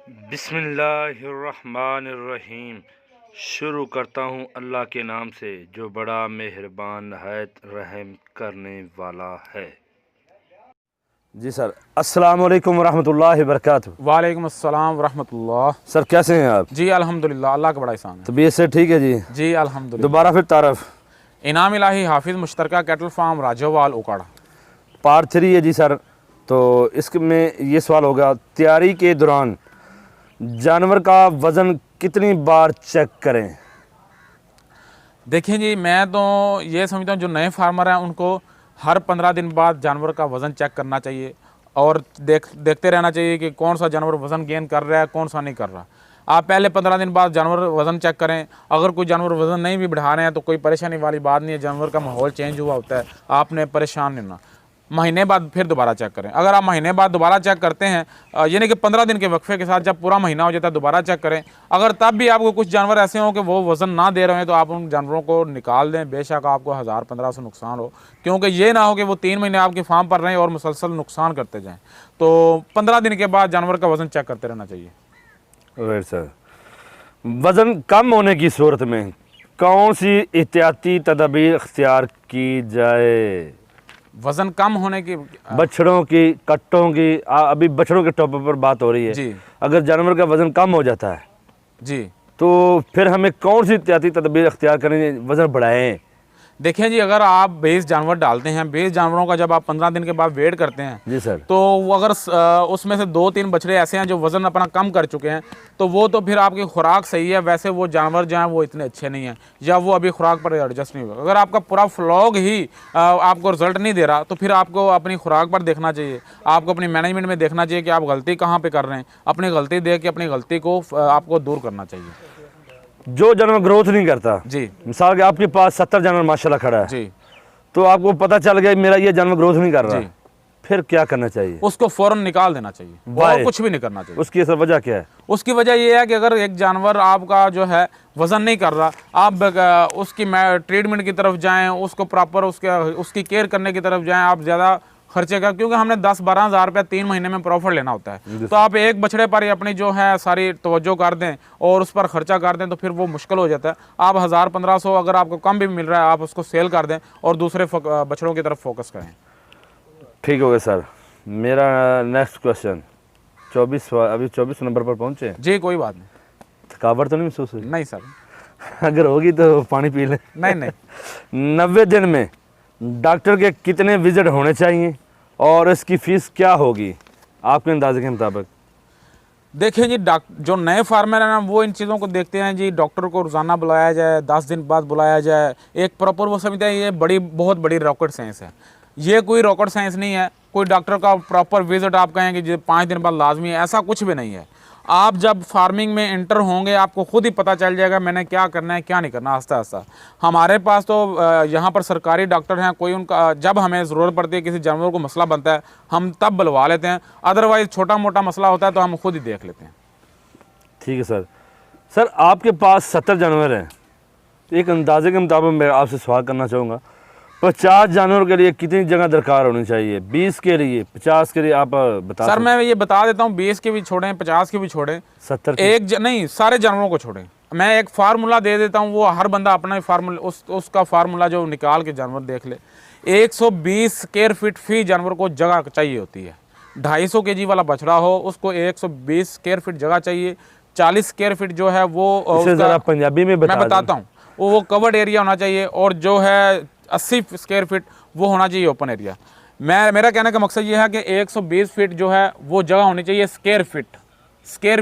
बिस्मिल्लाहिर्रहमानिर्रहीम। शुरू करता हूँ अल्लाह के नाम से जो बड़ा मेहरबान नहायत रहम करने वाला है। जी सर, अस्सलाम वालेकुम रहमतुल्लाहि व बरकातहू। वालेकुम अस्सलाम रहमतुल्लाह। सर कैसे हैं आप? जी अल्हम्दुलिल्लाह, अल्लाह का बड़ा एहसान है। तबीयत से ठीक है जी? जी अल्हम्दुलिल्लाह। दोबारा फिर तारफ। इनाम इलाही हाफिज़ मुश्तरका कैटल फार्म राजोवाल उकाड़ा। पार्ट 3 है जी सर। तो इसमें ये सवाल होगा, तैयारी के दौरान जानवर का वज़न कितनी बार चेक करें? देखिए जी, मैं तो ये समझता हूँ जो नए फार्मर हैं उनको हर 15 दिन बाद जानवर का वज़न चेक करना चाहिए और देखते रहना चाहिए कि कौन सा जानवर वज़न गेन कर रहा है, कौन सा नहीं कर रहा। आप पहले 15 दिन बाद जानवर वज़न चेक करें। अगर कोई जानवर वज़न नहीं भी बढ़ा रहे हैं तो कोई परेशानी वाली बात नहीं है, जानवर का माहौल चेंज हुआ होता है, आपने परेशान नहीं होना। महीने बाद फिर दोबारा चेक करें। अगर आप महीने बाद दोबारा चेक करते हैं, यानी कि 15 दिन के वक्फे के साथ जब पूरा महीना हो जाता है दोबारा चेक करें। अगर तब भी आपको कुछ जानवर ऐसे हों कि वो वज़न ना दे रहे हैं तो आप उन जानवरों को निकाल दें, बेशक आपको 1000-1500 नुकसान हो, क्योंकि ये ना हो कि वो 3 महीने आपके फार्म पर रहें और मुसलसल नुकसान करते जाएँ। तो 15 दिन के बाद जानवर का वज़न चेक करते रहना चाहिए। Right sir. वज़न कम होने की सूरत में कौन सी एहतियाती तदबीर इख्तियार की जाए? वज़न कम होने की बछड़ों की, कट्टों की, अभी बछड़ों के टॉपिक पर बात हो रही है। जी अगर जानवर का वज़न कम हो जाता है जी तो फिर हमें कौन सी एहतियाती तदबीर इख्तियार करनी, वज़न बढ़ाएं? देखिए जी, अगर आप बेस जानवर डालते हैं, बेस जानवरों का जब आप 15 दिन के बाद वेट करते हैं जी सर, तो वो अगर उसमें से 2-3 बछड़े ऐसे हैं जो वज़न अपना कम कर चुके हैं तो वो तो फिर आपकी खुराक सही है, वैसे वो जानवर जो हैं वो इतने अच्छे नहीं हैं या वो अभी खुराक पर एडजस्ट नहीं हुआ। अगर आपका पूरा फ्लॉग ही आपको रिजल्ट नहीं दे रहा तो फिर आपको अपनी खुराक पर देखना चाहिए, आपको अपनी मैनेजमेंट में देखना चाहिए कि आप गलती कहाँ पर कर रहे हैं। अपनी गलती देख के अपनी गलती को आपको दूर करना चाहिए। जो जानवर ग्रोथ नहीं करता, जी मिसाल के आपके पास 70 जानवर माशाल्लाह खड़ा है, जी तो आपको पता चल गया मेरा ये जानवर ग्रोथ नहीं कर रहा, जी फिर क्या करना चाहिए? उसको फौरन निकाल देना चाहिए और कुछ भी नहीं करना चाहिए। उसकी असल वजह क्या है? उसकी वजह ये है कि अगर एक जानवर आपका जो है वज़न नहीं कर रहा, आप उसकी ट्रीटमेंट की तरफ जाएं, उसको प्रॉपर उसकी केयर करने की तरफ जाएं, आप ज़्यादा खर्चे का, क्योंकि हमने 10-12 हज़ार रुपया 3 महीने में प्रॉफिट लेना होता है, तो आप एक बछड़े पर ही अपनी जो है सारी तवज्जो कर दें और उस पर खर्चा कर दें तो फिर वो मुश्किल हो जाता है। आप 1000-1500 अगर आपको कम भी मिल रहा है आप उसको सेल कर दें और दूसरे बछड़ों की तरफ फोकस करें। ठीक हो गया सर। मेरा नेक्स्ट क्वेश्चन 24, अभी 24 नंबर पर पहुंचे। जी कोई बात नहीं। थकावट तो नहीं महसूस हुई? नहीं सर। अगर होगी तो पानी पी लें। नहीं नहीं। 90 दिन में डॉक्टर के कितने विजिट होने चाहिए और इसकी फ़ीस क्या होगी आपके अंदाजे के मुताबिक? देखिए जी, जो नए फार्मर हैं ना वो इन चीज़ों को देखते हैं जी, डॉक्टर को रोज़ाना बुलाया जाए, 10 दिन बाद बुलाया जाए, एक प्रॉपर वो समझते हैं ये बहुत बड़ी रॉकेट साइंस है। ये कोई रॉकेट साइंस नहीं है। कोई डॉक्टर का प्रॉपर विजिट आप कहें कि 5 दिन बाद लाजमी है, ऐसा कुछ भी नहीं है। आप जब फार्मिंग में एंटर होंगे आपको खुद ही पता चल जाएगा मैंने क्या करना है क्या नहीं करना, आस्ता आस्ता। हमारे पास तो यहाँ पर सरकारी डॉक्टर हैं, कोई उनका जब हमें ज़रूरत पड़ती है, किसी जानवर को मसला बनता है हम तब बुलवा लेते हैं, अदरवाइज़ छोटा मोटा मसला होता है तो हम खुद ही देख लेते हैं। ठीक है सर। सर आपके पास 70 जानवर हैं, एक अंदाजे के मुताबिक मैं आपसे सवाल करना चाहूँगा, 50 जानवरों के लिए कितनी जगह दरकार होनी चाहिए? 20 के लिए, 50 के लिए आप बता सर मैं ये बता देता हूँ, 20 के भी छोड़ें, 50 के भी छोड़ें, 70 नहीं सारे जानवरों को छोड़ें। मैं एक फार्मूला दे देता हूँ, वो हर बंदा अपना फार्मूला उसका फार्मूला जो निकाल के जानवर देख ले। 120 स्क्वायर फीट फी जानवर को जगह चाहिए होती है। 250 kg वाला बछड़ा हो उसको 120 स्क्वायर फीट जगह चाहिए। 40 स्क्वायर फीट जो है वो ज़रा पंजाबी में मैं बताता हूँ, वो कवर्ड एरिया होना चाहिए और जो है 80 स्क्वायर फीट वो होना चाहिए ओपन एरिया। मेरा कहने का मकसद ये है कि 120 फीट जो है वो जगह होनी चाहिए। स्क्वायर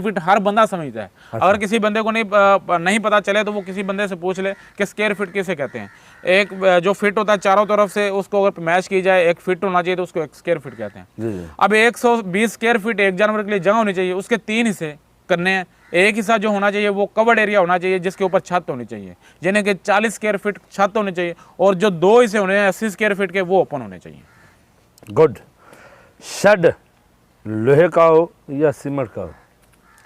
फीट हर बंदा समझता है। अच्छा। अगर किसी बंदे को नहीं पता चले तो वो किसी बंदे से पूछ ले कि स्क्वायर फीट किसे कहते हैं। एक जो फिट होता है चारों तरफ से उसको अगर मैच की जाए, एक फिट होना चाहिए तो उसको एक स्क्वायर फीट कहते हैं। जी। अब 120 स्क्वायर फीट एक जानवर के लिए जगह होनी चाहिए, उसके 3 हिस्से करने हैं। एक हिस्सा जो होना चाहिए वो कवर्ड एरिया होना चाहिए जिसके ऊपर छत होनी चाहिए, यानी कि 40 स्क्वायर फीट छत होनी चाहिए, और जो 2 हिस्से होने हैं 80 स्क्वायर फीट के वो ओपन होने चाहिए। गुड। शेड लोहे का हो या सीमेंट का हो,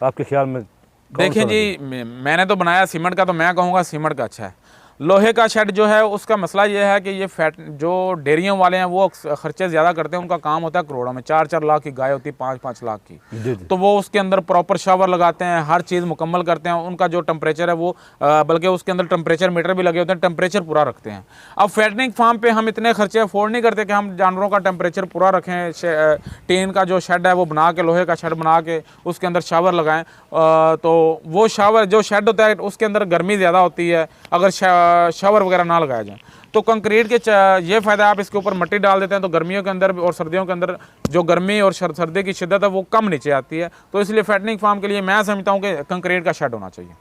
आपके ख्याल में? देखिए जी, मैंने तो बनाया सीमेंट का, तो मैं कहूँगा सीमेंट का अच्छा है। लोहे का शेड जो है उसका मसला ये है कि ये फैट जो डेयरियों वाले हैं वो खर्चे ज़्यादा करते हैं। उनका काम होता है करोड़ों में, 4-4 लाख की गाय होती है, 5-5 लाख की। जी जी। तो वो उसके अंदर प्रॉपर शावर लगाते हैं, हर चीज़ मुकम्मल करते हैं। उनका जो टेम्परेचर है वो बल्कि उसके अंदर टेम्परेचर मीटर भी लगे होते हैं, टेम्परेचर पूरा रखते हैं। अब फैटनिंग फार्म पे हम इतने खर्चे अफोर्ड नहीं करते कि हम जानवरों का टेम्परेचर पूरा रखें। टीन का जो शेड है वो बना के, लोहे का शेड बना के उसके अंदर शावर लगाएं। तो वो शावर जो शेड होता है उसके अंदर गर्मी ज़्यादा होती है अगर शावर वगैरह ना लगाया जाए। तो कंक्रीट के ये फ़ायदा, आप इसके ऊपर मिट्टी डाल देते हैं तो गर्मियों के अंदर और सर्दियों के अंदर जो गर्मी और सर्दी की शिद्दत है वो कम नीचे आती है। तो इसलिए फैटनिंग फार्म के लिए मैं समझता हूँ कि कंक्रीट का शेड होना चाहिए।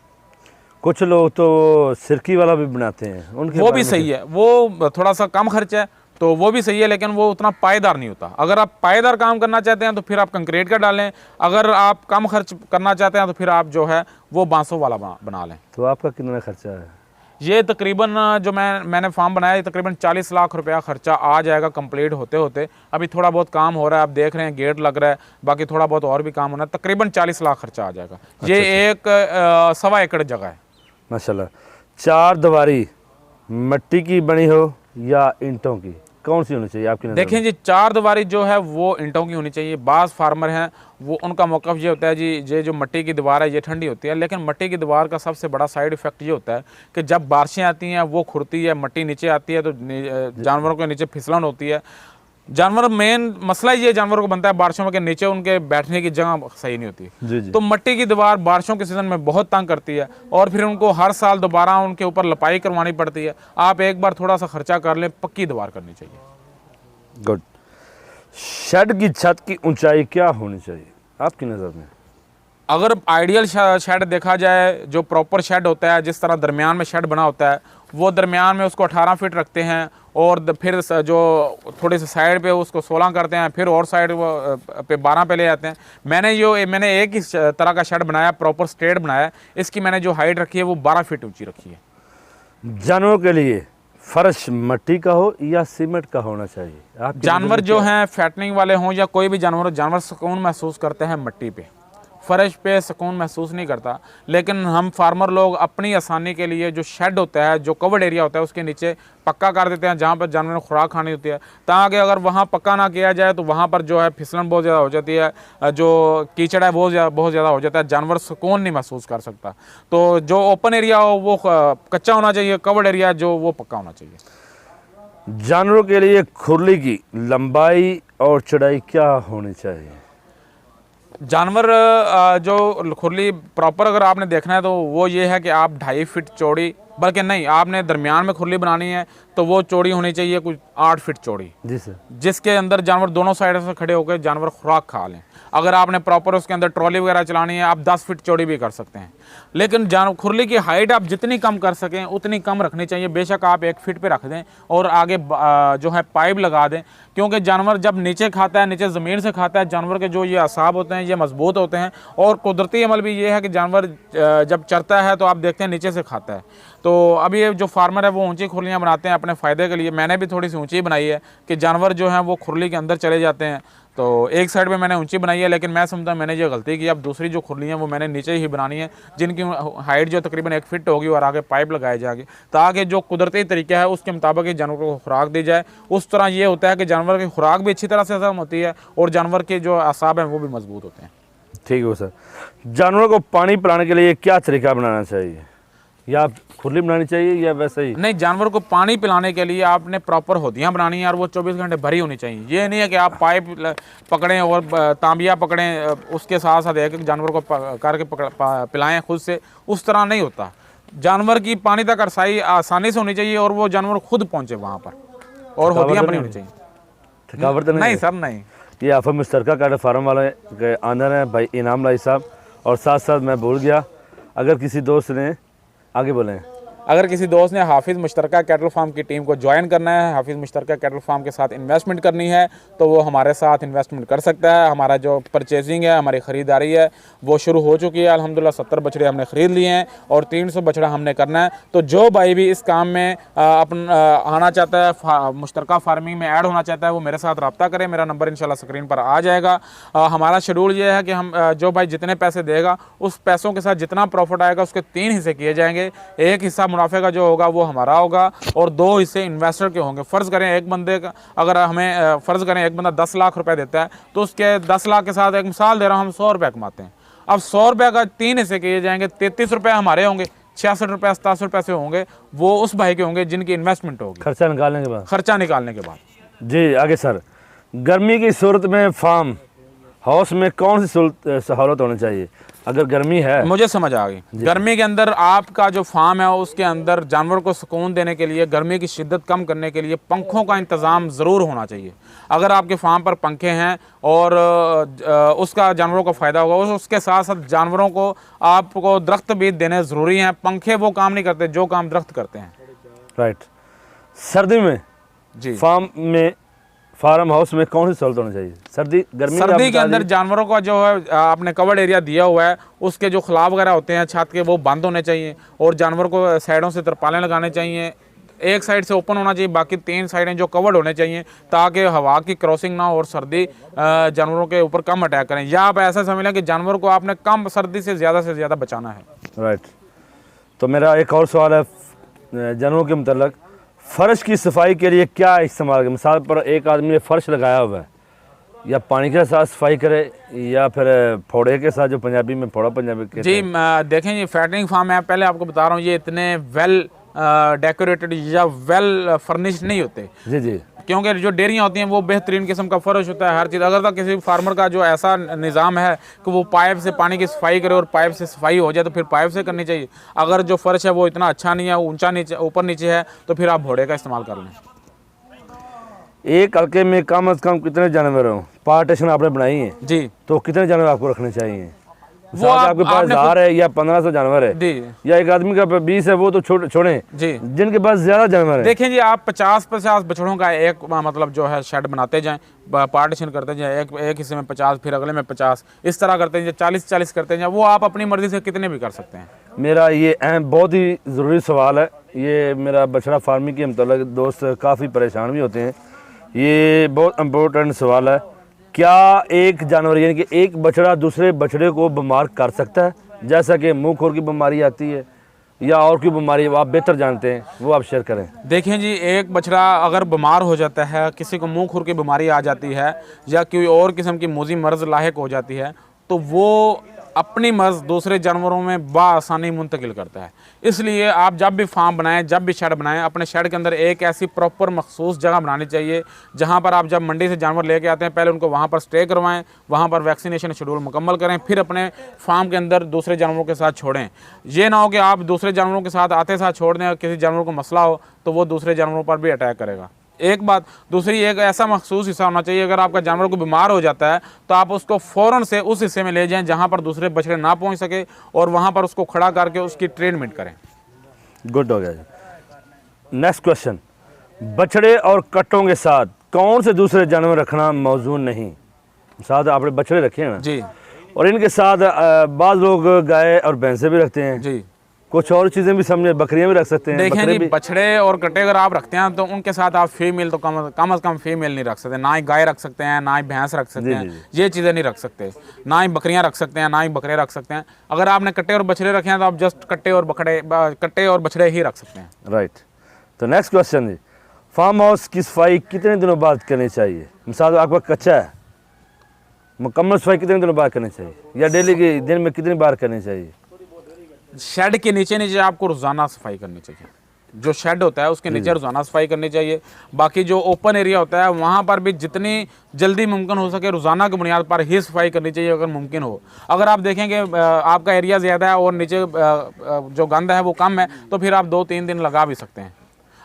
कुछ लोग तो सिरकी वाला भी बनाते हैं, उनके वो भी सही है, वो थोड़ा सा कम खर्च है तो वो भी सही है, लेकिन वो उतना पायेदार नहीं होता। अगर आप पायेदार काम करना चाहते हैं तो फिर आप कंक्रीट का डालें, अगर आप कम खर्च करना चाहते हैं तो फिर आप जो है वो बांसों वाला बना लें। तो आपका कितना खर्चा है? ये तकरीबन जो मैंने फार्म बनाया, ये तकरीबन 40 लाख रुपया खर्चा आ जाएगा कंप्लीट होते होते। अभी थोड़ा बहुत काम हो रहा है, आप देख रहे हैं गेट लग रहा है, बाकी थोड़ा बहुत और भी काम होना है। तकरीबन 40 लाख खर्चा आ जाएगा। ये एक 1.25 एकड़ जगह है माशाल्लाह। 4 दीवारी मिट्टी की बनी हो या ईंटों की, कौन सी होनी चाहिए आपकी नज़र में? देखें जी, 4 दीवारी जो है वो ईंटों की होनी चाहिए। बाज़ फार्मर हैं वो उनका मौक़िफ़ ये होता है जी, ये जो मिट्टी की दीवार है ये ठंडी होती है, लेकिन मिट्टी की दीवार का सबसे बड़ा साइड इफ़ेक्ट ये होता है कि जब बारिशें आती हैं वो खुरती है, मिट्टी नीचे आती है तो जानवरों के नीचे फिसलन होती है। जानवर मेन मसला ये जानवरों को बनता है बारिशों में कि नीचे उनके बैठने की जगह सही नहीं होती। जी जी। तो मिट्टी की दीवार बारिशों के सीज़न में बहुत तंग करती है और फिर उनको हर साल दोबारा उनके ऊपर लपाई करवानी पड़ती है। आप एक बार थोड़ा सा खर्चा कर लें, पक्की दीवार करनी चाहिए। गुड। शेड की छत की ऊंचाई क्या होनी चाहिए आपकी नज़र में? अगर आइडियल शेड देखा जाए, जो प्रॉपर शेड होता है, जिस तरह दरमियान में शेड बना होता है, वो दरमियान में उसको 18 फीट रखते हैं और फिर जो थोड़ी सी साइड पे उसको 16 करते हैं, फिर और साइड पे 12 पे ले जाते हैं। मैंने एक ही तरह का शेड बनाया, प्रॉपर स्ट्रेट बनाया। इसकी मैंने जो हाइट रखी है वो 12 फीट ऊंची रखी है। जानवरों के लिए फर्श मिट्टी का हो या सीमेंट का होना चाहिए? आप जानवर जो हैं फैटनिंग वाले हों या कोई भी जानवर सुकून महसूस करते हैं मिट्टी पे, फर्श पे सुकून महसूस नहीं करता। लेकिन हम फार्मर लोग अपनी आसानी के लिए जो शेड होता है, जो कवर्ड एरिया होता है, उसके नीचे पक्का कर देते हैं जहाँ पर जानवर ने खुराक खानी होती है, ताकि अगर वहाँ पक्का ना किया जाए तो वहाँ पर जो है फिसलन बहुत ज़्यादा हो जाती है, जो कीचड़ है बहुत ज़्यादा हो जाता है, जानवर सुकून नहीं महसूस कर सकता। तो जो ओपन एरिया हो वो कच्चा होना चाहिए, कवर्ड एरिया जो वो पक्का होना चाहिए। जानवरों के लिए खुरली की लंबाई और चौड़ाई क्या होनी चाहिए? जानवर जो खुरली प्रॉपर अगर आपने देखना है तो वो ये है कि आप 2.5 फीट चौड़ी, बल्कि नहीं, आपने दरमियान में खुरली बनानी है तो वो चौड़ी होनी चाहिए कुछ 8 फीट चौड़ी, जी सर, जिसके अंदर जानवर दोनों साइड से खड़े होकर जानवर खुराक खा लें। अगर आपने प्रॉपर उसके अंदर ट्रॉली वगैरह चलानी है, आप 10 फीट चौड़ी भी कर सकते हैं। लेकिन खुरली की हाइट आप जितनी कम कर सकें उतनी कम रखनी चाहिए। बेशक आप 1 फीट पे रख दें और आगे जो है पाइप लगा दें, क्योंकि जानवर जब नीचे खाता है, नीचे ज़मीन से खाता है, जानवर के जो ये असाब होते हैं ये मजबूत होते हैं। और कुदरती अमल भी ये है कि जानवर जब चरता है तो आप देखते हैं नीचे से खाता है। तो अभी ये जो फार्मर है वो ऊंची खुरलियाँ बनाते हैं अपने फ़ायदे के लिए। मैंने भी थोड़ी सी ऊंची बनाई है कि जानवर जो हैं वो खुरली के अंदर चले जाते हैं। तो एक साइड पे मैंने ऊंची बनाई है, लेकिन मैं समझता हूँ मैंने ये गलती की। अब दूसरी जो खुरलियाँ वो मैंने नीचे ही बनानी है, जिनकी हाइट जो तकरीबन 1 फीट होगी और आगे पाइप लगाए जाएंगे, ताकि जो कुदरती तरीका है उसके मुताबिक जानवर को खुराक दी जाए। उस तरह ये होता है कि जानवर की खुराक भी अच्छी तरह से हजम होती है और जानवर के जो असाब हैं वो भी मजबूत होते हैं। ठीक है सर। जानवरों को पानी पिलाने के लिए क्या तरीका बनाना चाहिए, या खुरली बनानी चाहिए या वैसे ही? नहीं, जानवर को पानी पिलाने के लिए आपने प्रॉपर होदियाँ बनानी है और वो 24 घंटे भरी होनी चाहिए। ये नहीं है कि आप पाइप पकड़ें और तांबिया पकड़ें, उसके साथ साथ एक जानवर को करके पिलाएं खुद से, उस तरह नहीं होता। जानवर की पानी तक रसाई आसानी से होनी चाहिए और वो जानवर खुद पहुँचे वहाँ पर, और होदियाँ बनी होनी चाहिए। थकावट तो नहीं सर, नहीं। ये आफा मुश्तरका कैटल फार्म वाले के आनर हैं भाई इनाम लाई साहब। और साथ साथ मैं भूल गया, अगर किसी दोस्त ने आगे बोलें, अगर किसी दोस्त ने हाफिज़ मुश्तरका कैटल फार्म की टीम को ज्वाइन करना है, हाफिज़ मुश्तरका कैटल फार्म के साथ इन्वेस्टमेंट करनी है, तो वो हमारे साथ इन्वेस्टमेंट कर सकता है। हमारा जो परचेजिंग है, हमारी ख़रीदारी है वो शुरू हो चुकी है। अल्हम्दुलिल्लाह 70 बछड़े हमने ख़रीद लिए हैं और 300 बछड़ा हमने करना है। तो जो भाई भी इस काम में आना चाहता है, मुश्तरका फार्मिंग में ऐड होना चाहता है, वो मेरे साथ रब्ता करें। मेरा नंबर इंशाल्लाह स्क्रीन पर आ जाएगा। हमारा शेड्यूल ये है कि हम जो भाई जितने पैसे देगा उस पैसों के साथ जितना प्रॉफिट आएगा उसके 3 हिस्से किए जाएंगे। एक हिस्सा मुनाफे का जो होगा वो हमारा होगा और 2 हिस्से इन्वेस्टर के होंगे। फ़र्ज़ करें एक बंदे का, अगर हमें फ़र्ज़ करें एक बंदा 10 लाख रुपए देता है तो उसके 10 लाख के साथ, एक मिसाल दे रहा हूँ, हम 100 रुपये कमाते हैं। अब 100 रुपये का 3 हिस्से किए जाएंगे, 33 रुपये हमारे होंगे, 66 रुपये 87 रुपये से होंगे वो उस भाई के होंगे जिनकी इन्वेस्टमेंट होगी खर्चा निकालने के बाद। खर्चा निकालने के बाद। जी आगे सर, गर्मी की सूरत में फार्म हाउस में कौन सी सहूलत होनी चाहिए अगर गर्मी है? मुझे समझ आ गई। गर्मी के अंदर आपका जो फार्म है उसके अंदर जानवर को सुकून देने के लिए, गर्मी की शिद्दत कम करने के लिए पंखों का इंतज़ाम ज़रूर होना चाहिए। अगर आपके फार्म पर पंखे हैं और उसका जानवरों को फ़ायदा होगा, उसके साथ साथ जानवरों को आपको दरख्त भी देने ज़रूरी हैं। पंखे वो काम नहीं करते जो काम दरख्त करते हैं। राइट। सर्दी में जी, फार्म हाउस में कौन सी सहूलत होनी चाहिए? सर्दी के अंदर जानवरों का जो है आपने कवर्ड एरिया दिया हुआ है, उसके जो खला वगैरह होते हैं छत के वो बंद होने चाहिए और जानवर को साइडों से तरपालें लगाने चाहिए। एक साइड से ओपन होना चाहिए, बाकी 3 साइडें जो कवर्ड होने चाहिए ताकि हवा की क्रॉसिंग ना हो और सर्दी जानवरों के ऊपर कम अटैक करें। या आप ऐसा समझ लें कि जानवर को आपने कम सर्दी से ज़्यादा बचाना है। राइट। तो मेरा एक और सवाल है जानवरों के मतलब, फर्श की सफाई के लिए क्या इस्तेमाल करें? मिसाल पर एक आदमी ने फर्श लगाया हुआ है, या पानी के साथ सफाई करे या फिर फोड़े के साथ, जो पंजाबी में फोड़ा पंजाबी के। जी देखें, ये फैटनिंग फार्म है, पहले आपको बता रहा हूँ, ये इतने वेल डेकोरेटेड या वेल फर्निश्ड नहीं होते। जी जी। क्योंकि जो डेयरियाँ होती हैं वो बेहतरीन किस्म का फर्श होता है, हर चीज़। अगर तो किसी फार्मर का जो ऐसा निज़ाम है कि वो पाइप से पानी की सफाई करे और पाइप से सफाई हो जाए तो फिर पाइप से करनी चाहिए। अगर जो फर्श है वो इतना अच्छा नहीं है, ऊंचा नीचे ऊपर नीचे है, तो फिर आप घोड़े का इस्तेमाल कर लें। एक हल्के में कम से कम कितने जानवर हों? पार्टीशन आपने बनाई है जी, तो कितने जानवर आपको रखने चाहिए? वो आपके पास 1000 है या 1500 जानवर है जी, या एक आदमी का 20 है, वो तो छोड़ें जी। जिनके पास ज्यादा जानवर है। देखें जी, आप 50-50 बछड़ों का एक मतलब जो है शेड बनाते जाएं, पार्टीशन करते जाएं, एक हिस्से में 50, फिर अगले में 50, इस तरह करते हैं, 40-40 करते जाएं। वो आप अपनी मर्जी से कितने भी कर सकते हैं। मेरा ये अहम बहुत ही ज़रूरी सवाल है, ये मेरा बछड़ा फार्मिंग के मतलब दोस्त काफ़ी परेशान भी होते हैं, ये बहुत इम्पोर्टेंट सवाल है। क्या एक जानवर यानी कि एक बछड़ा दूसरे बछड़े को बीमार कर सकता है? जैसा कि मुंह खुर की बीमारी आती है या और कोई बीमारी, आप बेहतर जानते हैं, वो आप शेयर करें। देखें जी, एक बछड़ा अगर बीमार हो जाता है, किसी को मुंह खुर की बीमारी आ जाती है या कोई और किस्म की मोजी मर्ज लाहिक हो जाती है, तो वो अपनी मर्ज दूसरे जानवरों में बआसानी मुंतकिल करता है। इसलिए आप जब भी फार्म बनाएं, जब भी शेड बनाएं, अपने शेड के अंदर एक ऐसी प्रॉपर मखसूस जगह बनानी चाहिए जहां पर आप जब मंडी से जानवर लेके आते हैं पहले उनको वहां पर स्टे करवाएं, वहां पर वैक्सीनेशन शेड्यूल मुकम्मल करें, फिर अपने फार्म के अंदर दूसरे जानवरों के साथ छोड़ें। ये ना हो कि आप दूसरे जानवरों के साथ आते साथ छोड़ दें और किसी जानवर को मसला हो तो वो दूसरे जानवरों पर भी अटैक करेगा। एक बात। दूसरी, एक ऐसा मखसूस हिस्सा होना चाहिए, अगर आपका जानवर को बीमार हो जाता है तो आप उसको फ़ौरन से उस हिस्से में ले जाएं जहां पर दूसरे बछड़े ना पहुंच सके और वहां पर उसको खड़ा करके उसकी ट्रीटमेंट करें। गुड हो गया जी। नेक्स्ट क्वेश्चन, बछड़े और कट्टों के साथ कौन से दूसरे जानवर रखना मौजूद नहीं? साथ आपने बछड़े रखे हैं ना जी, और इनके साथ बाद लोग गाय और भैंसे भी रखते हैं जी। कुछ और चीज़ें भी समझे, बकरियां भी रख सकते हैं। देखें जी, भी। बछड़े और कट्टे अगर आप रखते हैं तो उनके साथ आप फीमेल तो कम से कम फीमेल नहीं रख सकते। ना ही गाय रख सकते हैं, ना ही भैंस रख सकते हैं, ये चीज़ें नहीं रख सकते। ना ही बकरियां रख सकते हैं, ना ही बकरे रख सकते हैं। अगर आपने कट्टे और बछड़े रखे हैं तो आप जस्ट कट्टे और बछड़े ही रख सकते हैं। राइट। तो नेक्स्ट क्वेश्चन जी, फार्म हाउस की सफाई कितने दिनों बाद करनी चाहिए? मिसाल आपका कच्चा है, मुकम्मल सफाई कितने दिनों बाद करनी चाहिए या डेली की दिन में कितनी बार करनी चाहिए? शेड के नीचे आपको रोज़ाना सफाई करनी चाहिए। जो शेड होता है उसके नीचे रोज़ाना सफाई करनी चाहिए। बाकी जो ओपन एरिया होता है वहाँ पर भी जितनी जल्दी मुमकिन हो सके रोज़ाना की बुनियाद पर ही सफाई करनी चाहिए अगर मुमकिन हो। अगर आप देखेंगे आपका एरिया ज़्यादा है और नीचे जो गंद है वो कम है तो फिर आप 2-3 दिन लगा भी सकते हैं।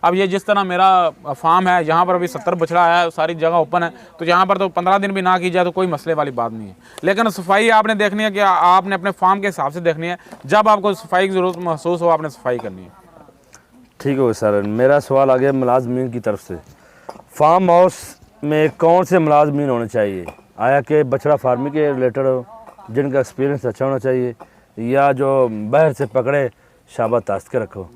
अब ये जिस तरह मेरा फार्म है, यहाँ पर अभी 70 बछड़ा है, सारी जगह ओपन है, तो यहाँ पर तो 15 दिन भी ना की जाए तो कोई मसले वाली बात नहीं है। लेकिन सफाई आपने देखनी है कि आपने अपने फार्म के हिसाब से देखनी है। जब आपको सफाई की ज़रूरत महसूस हो आपने सफाई करनी है। ठीक हो सर। मेरा सवाल आ गया मुलाजमीन की तरफ से, फार्म हाउस में कौन से मुलाजमीन होने चाहिए? आया कि बछड़ा फार्मिंग के रिलेटेड हो, जिनका एक्सपीरियंस अच्छा होना चाहिए, या जो बाहर से पकड़े शाबा ताश के रखो?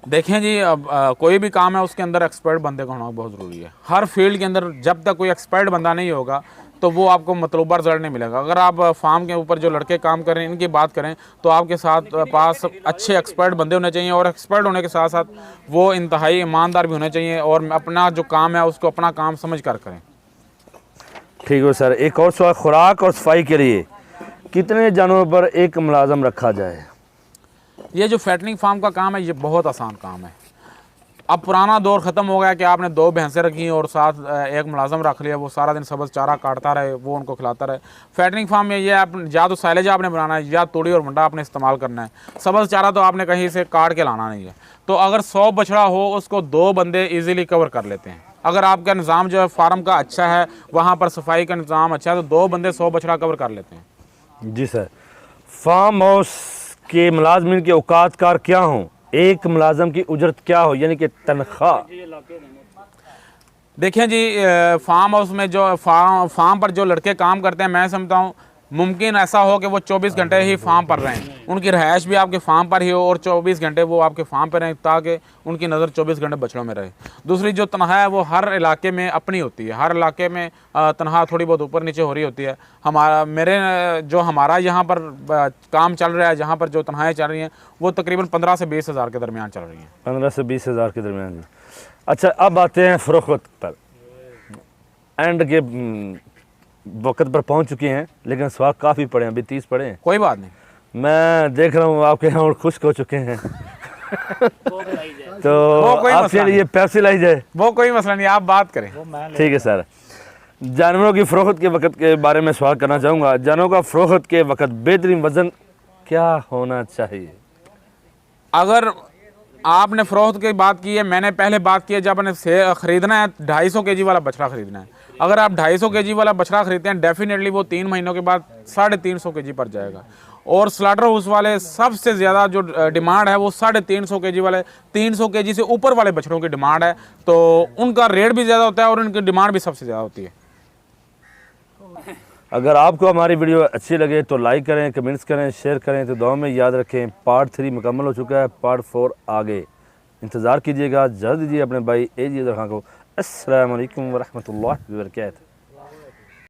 देखें जी, अब कोई भी काम है उसके अंदर एक्सपर्ट बंदे का होना बहुत ज़रूरी है। हर फील्ड के अंदर जब तक कोई एक्सपर्ट बंदा नहीं होगा, तो वो आपको मतलूबा रिजल्ट नहीं मिलेगा। अगर आप फार्म के ऊपर जो लड़के काम कर रहे हैं इनकी बात करें तो आपके साथ पास अच्छे एक्सपर्ट बंदे होने चाहिए, और एक्सपर्ट होने के साथ साथ वो इंतहाई ईमानदार भी होने चाहिए और अपना जो काम है उसको अपना काम समझ कर करें। ठीक है सर, एक और सवाल, खुराक और सफाई के लिए कितने जानवरों पर एक मुलाजम रखा जाए? ये जो फैटनिंग फार्म का काम है ये बहुत आसान काम है। अब पुराना दौर ख़त्म हो गया कि आपने 2 भैंसें रखी और साथ एक मुलाजम रख लिया, वो सारा दिन सब्ज़ चारा काटता रहे, वो उनको खिलाता रहे। फैटनिंग फार्म में ये आप या तो साइलेज आपने बनाना है या तूड़ी और मंडा आपने इस्तेमाल करना है। सब्ज़ चारा तो आपने कहीं से काट के लाना नहीं है। तो अगर 100 बछड़ा हो उसको 2 बंदे ईज़िली कवर कर लेते हैं। अगर आपका निज़ाम जो है फार्म का अच्छा है, वहाँ पर सफाई का निज़ाम अच्छा है, तो 2 बंदे 100 बछड़ा कवर कर लेते हैं। जी सर, फार्म हाउस के मुलाजमिन के औकात कार क्या हों? एक मुलाजम की उजरत क्या हो, यानी कि तनख्वाह? देखिए जी, फार्म हाउस में जो फार्म पर जो लड़के काम करते हैं, मैं समझता हूँ मुमकिन ऐसा हो कि वो 24 घंटे ही फार्म पर रहें, उनकी रहायश भी आपके फार्म पर ही हो और 24 घंटे वो आपके फार्म पर रहें, ताकि उनकी नज़र 24 घंटे बछड़ों में रहे। दूसरी जो तनख्वाह है वो हर इलाके में अपनी होती है, हर इलाके में तनख्वाह थोड़ी बहुत ऊपर नीचे हो रही होती है। हमारा यहाँ पर काम चल रहा है, जहाँ पर जो तनख्वाहें चल रही हैं वो तकरीबन 15 से 20 हज़ार के दरमियान चल रही हैं। 15 से 20 हज़ार के दरमियान जी। अच्छा, अब आते हैं फ़रोख्त पर। एंड के वक्त पर पहुंच चुके हैं, लेकिन सवाल काफ़ी पड़े हैं, अभी 30 पड़े हैं। कोई बात नहीं, मैं देख रहा हूँ आपके यहाँ और खुश्क हो चुके हैं तो आपके लिए पेप्सी लाई जाए? वो कोई मसला नहीं, आप बात करें। ठीक है सर, जानवरों की फ़रोख्त के वक्त के बारे में सवाल करना चाहूँगा। जानवरों का फ़रोख्त के वक्त बेहतरीन वज़न क्या होना चाहिए? अगर आपने फ़रोख्त की बात की है, मैंने पहले बात की है, जब आपने ख़रीदना है 250 kg वाला बछड़ा ख़रीदना है। अगर आप 250 kg वाला बछड़ा ख़रीदते हैं, डेफिनेटली वो 3 महीनों के बाद 350 kg पर जाएगा। और स्लाटर हाउस वाले सबसे ज़्यादा जो डिमांड है वो 350 kg वाले, 300 kg से ऊपर वाले बछड़ों की डिमांड है, तो उनका रेट भी ज़्यादा होता है और उनकी डिमांड भी सबसे ज़्यादा होती है। अगर आपको हमारी वीडियो अच्छी लगे तो लाइक करें, कमेंट्स करें, शेयर करें। तो दुआ में याद रखें, पार्ट 3 मुकम्मल हो चुका है, पार्ट 4 आगे इंतज़ार कीजिएगा। जल्द दीजिए अपने भाई AJ खान को। अस्सलाम वालेकुम व रहमतुल्लाहि व बरकातहू।